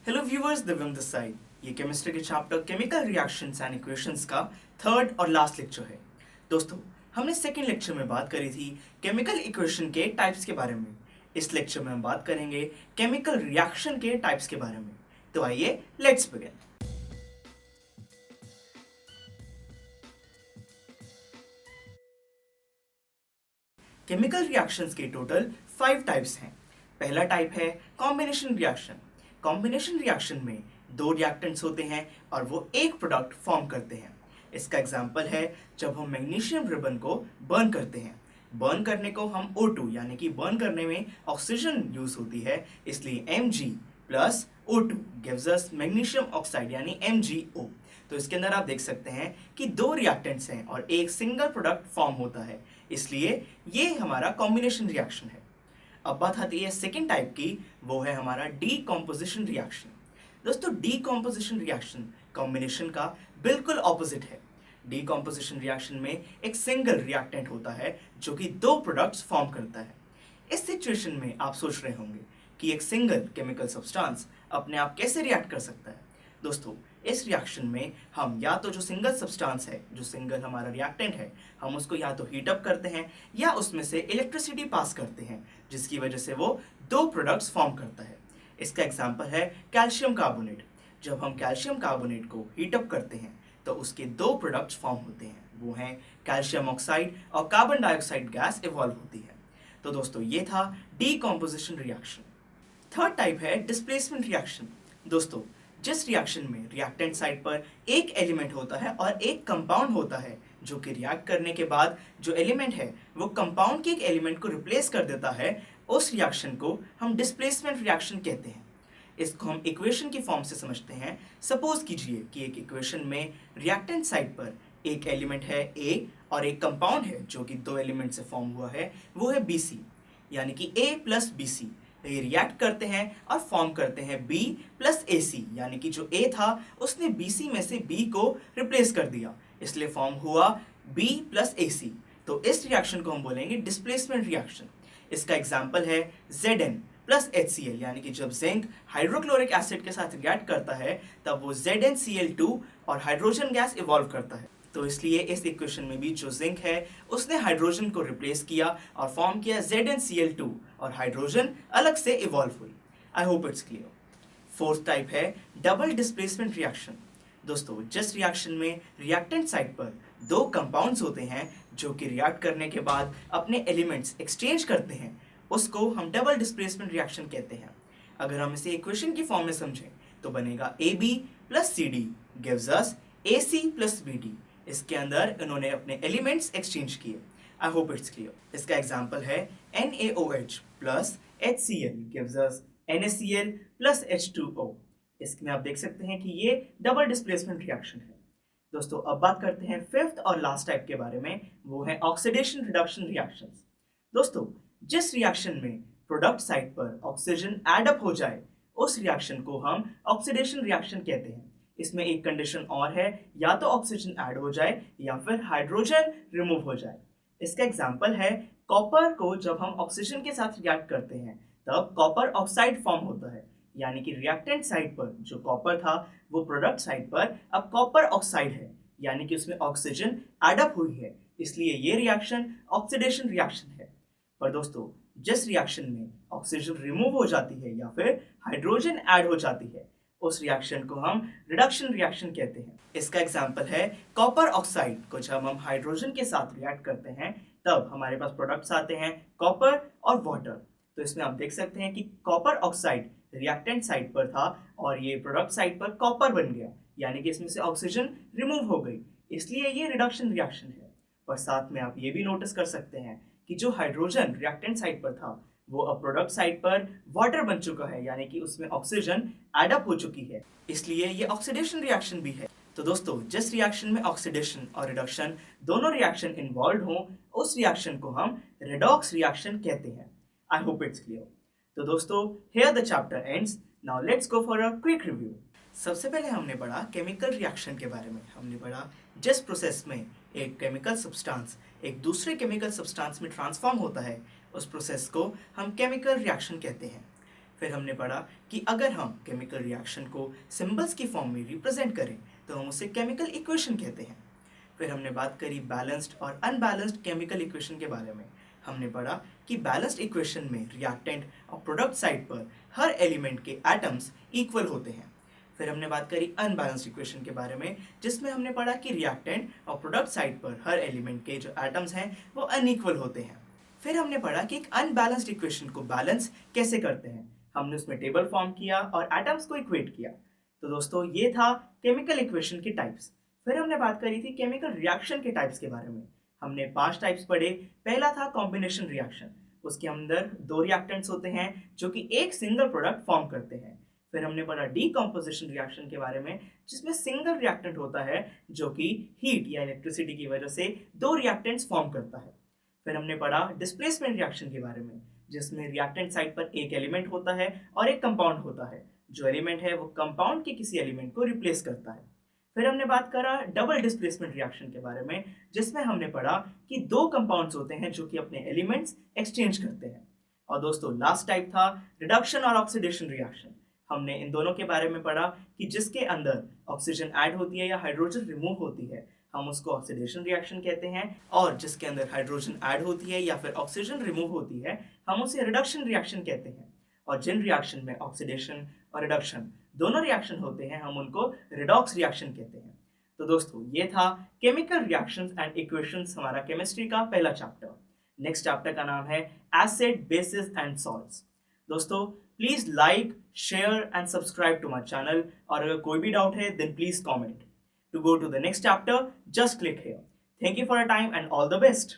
Hello viewers, Divyam this side. ये chemistry के chapter chemical reactions and equations का third और लास्ट लेक्चर है। दोस्तों, हमने सेकेंड लेक्चर में बात करी थी केमिकल इक्वेशन के टाइप्स के बारे में। इस लेक्चर में हम बात करेंगे केमिकल रिएक्शन के टाइप्स के बारे में। तो आइए लेट्स बिगिन। केमिकल रिएक्शंस के टोटल 5 टाइप्स हैं। पहला टाइप है कॉम्बिनेशन रिएक्शन। कॉम्बिनेशन रिएक्शन में दो रिएक्टेंट्स होते हैं और वो एक प्रोडक्ट फॉर्म करते हैं। इसका एग्जांपल है जब हम मैग्नीशियम रिबन को बर्न करते हैं। बर्न करने को हम O2 यानी कि बर्न करने में ऑक्सीजन यूज होती है, इसलिए Mg plus O2 gives us magnesium oxide यानी MgO। तो इसके अंदर आप देख सकते हैं कि दो रिएक्टेंट्स हैं और एक सिंगल प्रोडक्ट फॉर्म होता है, इसलिए ये हमारा कॉम्बिनेशन रिएक्शन है। अब बात आती है सेकेंड टाइप की, वो है हमारा डीकॉम्पोजिशन रिएक्शन। दोस्तों, डीकॉम्पोजिशन रिएक्शन कॉम्बिनेशन का बिल्कुल ऑपोजिट है। डीकॉम्पोजिशन रिएक्शन में एक सिंगल रिएक्टेंट होता है जो कि दो प्रोडक्ट्स फॉर्म करता है। इस सिचुएशन में आप सोच रहे होंगे कि एक सिंगल केमिकल सब्सटेंस अपने आप कैसे रिएक्ट कर सकता है। दोस्तों, इस रिएक्शन में हम या तो जो सिंगल सब्सटेंस है, जो सिंगल हमारा रिएक्टेंट है, हम उसको या तो हीट अप करते हैं या उसमें से इलेक्ट्रिसिटी पास करते हैं, जिसकी वजह से वो दो प्रोडक्ट्स फॉर्म करता है। इसका एग्जांपल है कैल्शियम कार्बोनेट। जब हम कैल्शियम कार्बोनेट को हीट अप करते हैं तो उसके दो प्रोडक्ट्स फॉर्म होते हैं, वो हैं कैल्शियम ऑक्साइड और कार्बन डाइऑक्साइड गैस इवॉल्व होती है। तो दोस्तों, ये था डीकॉम्पोजिशन रिएक्शन। थर्ड टाइप है डिस्प्लेसमेंट रिएक्शन। दोस्तों, जिस रिएक्शन में रिएक्टेंट साइड पर एक एलिमेंट होता है और एक कंपाउंड होता है, जो कि रिएक्ट करने के बाद जो एलिमेंट है वो कंपाउंड के एक एलिमेंट को रिप्लेस कर देता है, उस रिएक्शन को हम डिस्प्लेसमेंट रिएक्शन कहते हैं। इसको हम इक्वेशन की फॉर्म से समझते हैं। सपोज कीजिए कि एक इक्वेशन में रिएक्टेंट साइड पर एक एलिमेंट है A और एक कंपाउंड है जो कि दो एलिमेंट से फॉर्म हुआ है, वो है BC, यानी कि A प्लस BC। ये रिएक्ट करते हैं और फॉर्म करते हैं B प्लस AC, यानी कि जो A था उसने BC में से B को रिप्लेस कर दिया, इसलिए फॉर्म हुआ B प्लस AC। तो इस रिएक्शन को हम बोलेंगे डिस्प्लेसमेंट रिएक्शन। इसका एग्जाम्पल है Zn प्लस HCl, यानी कि जब जिंक हाइड्रोक्लोरिक एसिड के साथ रिएक्ट करता है तब वो ZnCl2 और हाइड्रोजन गैस इवॉल्व करता है। तो इसलिए इस इक्वेशन में भी जो जिंक है उसने हाइड्रोजन को रिप्लेस किया और फॉर्म किया ZnCl2 और हाइड्रोजन अलग से इवॉल्व हुई। I hope it's clear. Fourth type है डबल डिस्प्लेसमेंट रिएक्शन। दोस्तों, जिस रिएक्शन में रिएक्टेंट साइड पर दो कंपाउंड्स होते हैं जो कि रिएक्ट करने के बाद अपने एलिमेंट्स एक्सचेंज करते हैं, उसको हम डबल डिस्प्लेसमेंट रिएक्शन कहते हैं। अगर हम इसे इक्वेशन की फॉर्म में समझें तो बनेगा AB plus CD gives us AC plus BD। इसके अंदर इन्होंने अपने एलिमेंट्स एक्सचेंज किए। I hope it's clear. इसका एग्जांपल है NaOH plus HCl gives us NaCl plus H2O। इसमें आप देख सकते हैं कि ये डबल डिस्प्लेसमेंट रिएक्शन है। दोस्तों, अब बात करते हैं फिफ्थ और लास्ट टाइप के बारे में, वो है ऑक्सीडेशन रिडक्शन रिएक्शंस। दोस्तों, जिस रिएक्शन में प्रोडक्ट साइड पर ऑक्सीजन एड अप हो जाए, उस रिएक्शन को हम ऑक्सीडेशन रिएक्शन कहते हैं। इसमें एक कंडीशन और है, या तो ऑक्सीजन ऐड हो जाए या फिर हाइड्रोजन रिमूव हो जाए। इसका एग्जांपल है कॉपर को जब हम ऑक्सीजन के साथ रिएक्ट करते हैं तब कॉपर ऑक्साइड फॉर्म होता है, यानी कि रिएक्टेंट साइड पर जो कॉपर था वो प्रोडक्ट साइड पर अब कॉपर ऑक्साइड है, यानी कि उसमें ऑक्सीजन एड अप हुई है, इसलिए ये रिएक्शन ऑक्सीडेशन रिएक्शन है। पर दोस्तों, जिस रिएक्शन में ऑक्सीजन रिमूव हो जाती है या फिर हाइड्रोजन ऐड हो जाती है, उस रिएक्शन को हम रिडक्शन रिएक्शन कहते हैं। इसका एग्जांपल है कॉपर ऑक्साइड को जब हम हाइड्रोजन के साथ रिएक्ट करते हैं तब हमारे पास प्रोडक्ट्स आते हैं कॉपर और वाटर। तो इसमें आप देख सकते हैं कि कॉपर ऑक्साइड रिएक्टेंट साइड पर था और ये प्रोडक्ट साइड पर कॉपर बन गया, यानी कि इसमें से ऑक्सीजन रिमूव हो गई, इसलिए ये रिडक्शन रिएक्शन है। और साथ में आप ये भी नोटिस कर सकते हैं कि जो हाइड्रोजन रिएक्टेंट साइड पर था वो अब प्रोडक्ट साइड पर वाटर बन चुका है, यानी कि उसमें ऑक्सीजन एड अप हो चुकी है, इसलिए ये ऑक्सीडेशन रिएक्शन भी है। तो दोस्तों, जिस रिएक्शन में ऑक्सीडेशन और रिडक्शन दोनों रिएक्शन इन्वॉल्व हो, उस रिएक्शन को हम रेडॉक्स रिएक्शन कहते हैं। I hope it's clear. तो दोस्तों, here the chapter ends. Now let's go for a quick review. सबसे पहले हमने पढ़ा केमिकल रिएक्शन के बारे में। हमने पढ़ा जिस प्रोसेस में एक केमिकल सब्सटेंस एक दूसरे केमिकल सब्सटेंस में ट्रांसफॉर्म होता है, उस प्रोसेस को हम केमिकल रिएक्शन कहते हैं। फिर हमने पढ़ा कि अगर हम केमिकल रिएक्शन को सिंबल्स की फॉर्म में रिप्रेजेंट करें तो हम उसे केमिकल इक्वेशन कहते हैं। फिर हमने बात करी बैलेंस्ड और अनबैलेंस्ड केमिकल इक्वेशन के बारे में। हमने पढ़ा कि बैलेंस्ड इक्वेशन में रिएक्टेंट और प्रोडक्ट साइड पर हर एलिमेंट के एटम्स इक्वल होते हैं। फिर हमने बात करी अनबैलेंस्ड इक्वेशन के बारे में, जिसमें हमने पढ़ा कि रिएक्टेंट और प्रोडक्ट साइड पर हर एलिमेंट के जो एटम्स हैं वो अनइक्वल होते हैं। फिर हमने पढ़ा कि एक अनबैलेंस्ड इक्वेशन को बैलेंस कैसे करते हैं। हमने उसमें टेबल फॉर्म किया और एटम्स को इक्वेट किया। तो दोस्तों ये था केमिकल इक्वेशन के टाइप्स। फिर हमने बात करी थी केमिकल रिएक्शन के टाइप्स के बारे में। हमने 5 टाइप्स पढ़े। पहला था कॉम्बिनेशन रिएक्शन। उसके अंदर 2 रिएक्टेंट्स होते हैं जो कि एक सिंगल प्रोडक्ट फॉर्म करते हैं। फिर हमने पढ़ा डीकम्पोजिशन रिएक्शन के बारे में, जिसमें सिंगल रिएक्टेंट होता है जो कि हीट या इलेक्ट्रिसिटी की वजह से 2 रिएक्टेंट्स फॉर्म करता है। फिर हमने पढ़ा डिस्प्लेसमेंट रिएक्शन के बारे में, जिसमें रिएक्टेंट साइड पर एक एलिमेंट होता है और एक कंपाउंड होता है। जो एलिमेंट है वो कंपाउंड के किसी एलिमेंट को रिप्लेस करता है। फिर हमने बात करा डबल डिस्प्लेसमेंट रिएक्शन के बारे में, जिसमें हमने पढ़ा कि 2 कंपाउंड्स होते हैं जो कि अपने एलिमेंट्स एक्सचेंज करते हैं। और दोस्तों लास्ट टाइप था रिडक्शन और ऑक्सीडेशन रिएक्शन। हमने इन दोनों के बारे में पढ़ा कि जिसके अंदर ऑक्सीजन ऐड होती है या हाइड्रोजन रिमूव होती है, हम उसको ऑक्सीडेशन रिएक्शन कहते हैं। और जिसके अंदर हाइड्रोजन ऐड होती है या फिर ऑक्सीजन रिमूव होती है, हम उसे रिडक्शन रिएक्शन कहते हैं। और जिन रिएक्शन में ऑक्सीडेशन और रिडक्शन दोनों रिएक्शन होते हैं, हम उनको रिडॉक्स रिएक्शन कहते हैं। तो दोस्तों ये था केमिकल रिएक्शंस एंड इक्वेशंस, हमारा केमिस्ट्री का पहला चैप्टर। नेक्स्ट चैप्टर का नाम है एसिड, बेसिस एंड सॉल्ट्स। दोस्तों please like, share and subscribe to my channel, और अगर कोई भी डाउट है then please comment. To go to the next chapter, just click here. Thank you for your time and all the best.